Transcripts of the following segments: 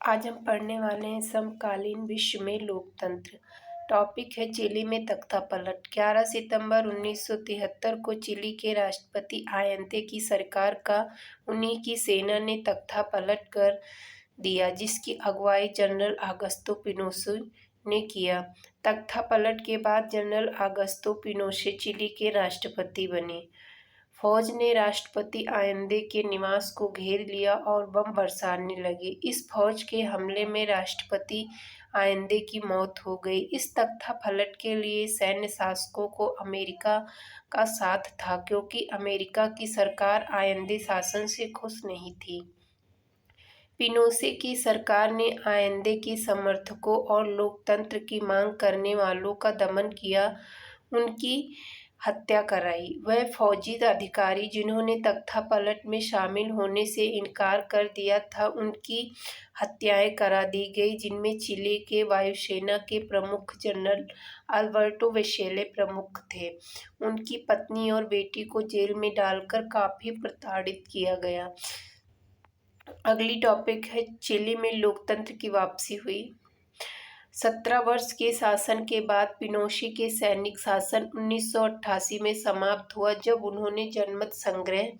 आज हम पढ़ने वाले हैं समकालीन विश्व में लोकतंत्र। टॉपिक है चिली में तख्तापलट। 11 सितंबर 1973 को चिली के राष्ट्रपति आयंते की सरकार का उन्हीं की सेना ने तख्तापलट कर दिया, जिसकी अगुवाई जनरल आगस्तो पिनोशे ने किया। तख्तापलट के बाद जनरल आगस्तो पिनोशे चिली के राष्ट्रपति बने। फौज ने राष्ट्रपति आयंदे के निवास को घेर लिया और बम बरसाने लगे। इस फौज के हमले में राष्ट्रपति आयंदे की मौत हो गई। इस तख्तापलट के लिए सैन्य शासकों को अमेरिका का साथ था, क्योंकि अमेरिका की सरकार आयंदे शासन से खुश नहीं थी। पिनोशे की सरकार ने आयंदे के समर्थकों और लोकतंत्र की मांग करने वालों का दमन किया, उनकी हत्या कराई। वह फौजी अधिकारी जिन्होंने तख्तापलट में शामिल होने से इनकार कर दिया था, उनकी हत्याएं करा दी गई, जिनमें चिली के वायुसेना के प्रमुख जनरल अल्बर्टो वेसेले प्रमुख थे। उनकी पत्नी और बेटी को जेल में डालकर काफी प्रताड़ित किया गया। अगली टॉपिक है चिली में लोकतंत्र की वापसी हुई। 17 वर्ष के शासन के बाद पिनोशे के सैनिक शासन 1988 में समाप्त हुआ, जब उन्होंने जनमत संग्रह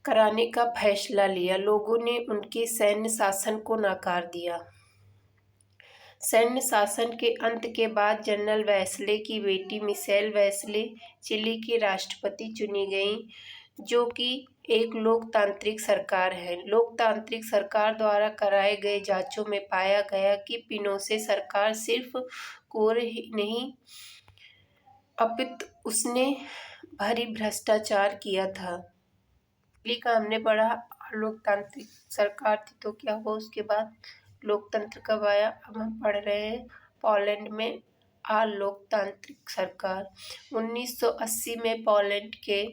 कराने का फैसला लिया। लोगों ने उनके सैन्य शासन को नकार दिया। सैन्य शासन के अंत के बाद जनरल वेसेले की बेटी मिशेल वेसेले चिली की राष्ट्रपति चुनी गईं, जो कि एक लोकतांत्रिक सरकार है। लोकतांत्रिक सरकार द्वारा कराए गए जांचों में पाया गया कि पिनोशे सरकार सिर्फ कुंवर ही नहीं, अपितु उसने भारी भ्रष्टाचार किया था। चिली का हमने पढ़ा, लोकतांत्रिक सरकार थी तो क्या हुआ, उसके बाद लोकतंत्र कब आया। अब हम पढ़ रहे हैं पोलैंड में अलोकतांत्रिक सरकार। 1980 में पोलैंड के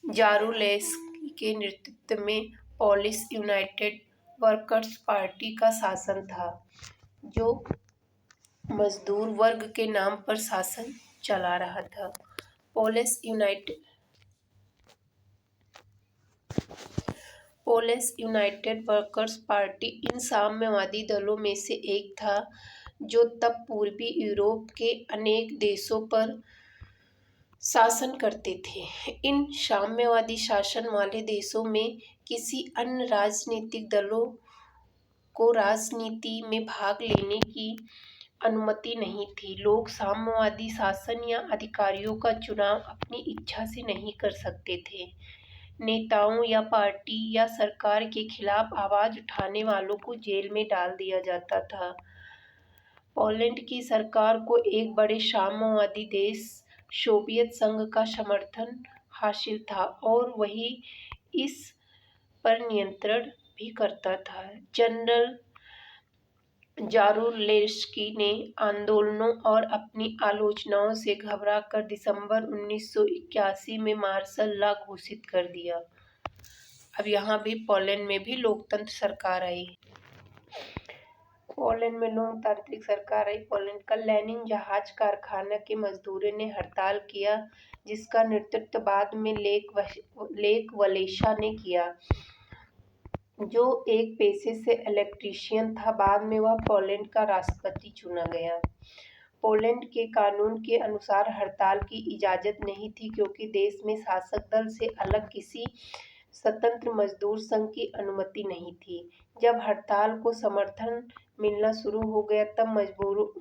जारुलेस्की के नेतृत्व में पोलिश यूनाइटेड वर्कर्स पार्टी का शासन था, जो मजदूर वर्ग के नाम पर शासन चला रहा था। पोलिश यूनाइटेड वर्कर्स पार्टी इन साम्यवादी दलों में से एक था, जो तब पूर्वी यूरोप के अनेक देशों पर शासन करते थे। इन साम्यवादी शासन वाले देशों में किसी अन्य राजनीतिक दलों को राजनीति में भाग लेने की अनुमति नहीं थी। लोग साम्यवादी शासन या अधिकारियों का चुनाव अपनी इच्छा से नहीं कर सकते थे। नेताओं या पार्टी या सरकार के खिलाफ आवाज उठाने वालों को जेल में डाल दिया जाता था। पोलैंड की सरकार को एक बड़े साम्यवादी देश सोवियत संघ का समर्थन हासिल था और वही इस पर नियंत्रण भी करता था। जनरल जारुलेस्की ने आंदोलनों और अपनी आलोचनाओं से घबराकर दिसंबर 1981 में मार्शल लॉ घोषित कर दिया। अब यहाँ भी पोलैंड में भी लोकतंत्र सरकार आई। पोलैंड में लोकतांत्रिक सरकार आई। पोलैंड का लेनिन जहाज कारखाना के मजदूरों ने हड़ताल किया, जिसका नेतृत्व बाद में लेक वलेसा ने किया, जो एक पेशे से इलेक्ट्रीशियन था। बाद में वह पोलैंड का राष्ट्रपति चुना गया। पोलैंड के कानून के अनुसार हड़ताल की इजाजत नहीं थी, क्योंकि देश में शासक दल से अलग किसी स्वतंत्र मजदूर संघ की अनुमति नहीं थी। जब हड़ताल को समर्थन मिलना शुरू हो गया, तब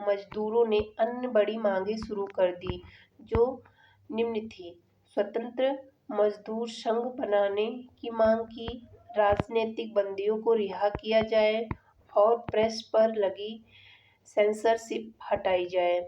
मजदूरों ने अन्य बड़ी मांगें शुरू कर दी, जो निम्न थी: स्वतंत्र मजदूर संघ बनाने की मांग की, राजनीतिक बंदियों को रिहा किया जाए और प्रेस पर लगी सेंसरशिप हटाई जाए।